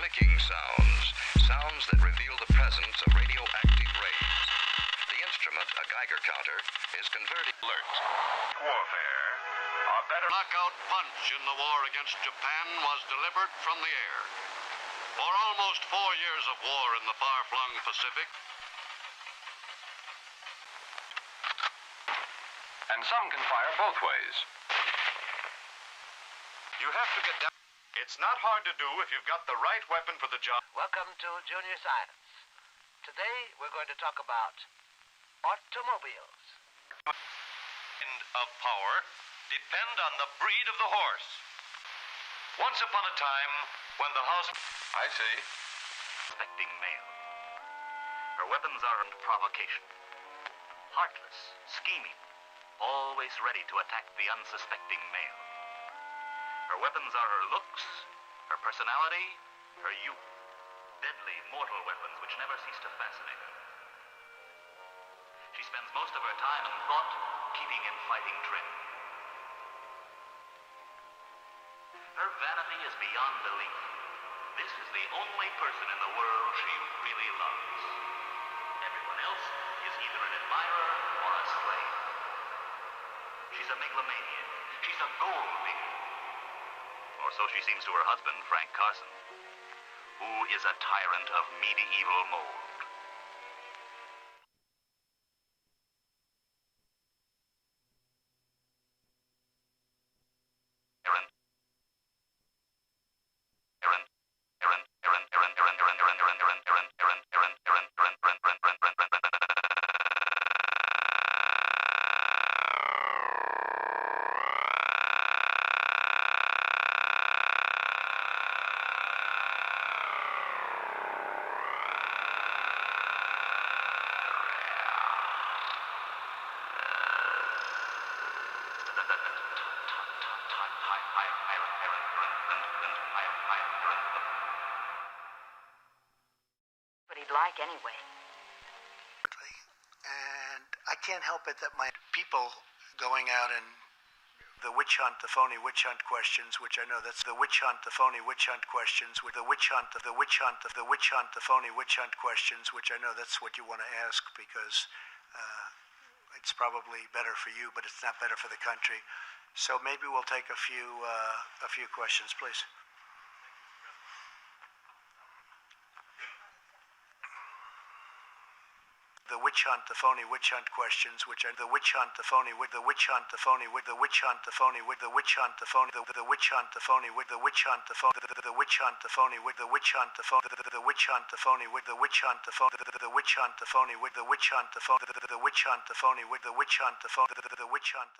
clicking sounds, sounds that reveal the presence of radioactive rays. The instrument, a Geiger counter, is converting alert. Warfare. A better knockout punch in the war against Japan was delivered from the air. For almost 4 years of war in the far-flung Pacific, and some can fire both ways. you have to get down. It's not hard to do if you've got the right weapon for the job. Welcome to Junior Science. Today we're going to talk about automobiles. End of power depend on the breed of the horse. Once upon a time, when the house... I see. Suspecting male. Her weapons are under provocation. Heartless, scheming, always ready to attack the unsuspecting male. Her weapons are her looks, her personality, her youth. Deadly, mortal weapons which never cease to fascinate her. She spends most of her time and thought keeping in fighting trim. Her vanity is beyond belief. This is the only person in the world she really loves. Everyone else is either an admirer or a slave. She's a megalomaniac. She's a gold digger. Or so she seems to her husband, Frank Carson, who is a tyrant of medieval mold. What he'd like anyway. And I can't help it that my people going out and the witch hunt, the phony witch hunt questions, which I know that's the witch hunt, the phony witch hunt questions, with the witch hunt, the witch hunt, the witch hunt, the phony witch hunt questions, which I know that's what you want to ask because it's probably better for you, but it's not better for the country. So maybe we'll take a few questions, please. The witch hunt, the phony witch hunt questions, which are the witch hunt, the phony with the witch hunt, the phony with the witch hunt, the phony with the witch hunt, the phony the witch hunt, the phony with the witch hunt, the phony the witch hunt, the phony with the witch hunt, the phony the witch hunt, the phony with the witch hunt, the phony the witch hunt, the phony with the witch hunt, the phony the witch hunt, the phony with the witch hunt, the phony the witch hunt.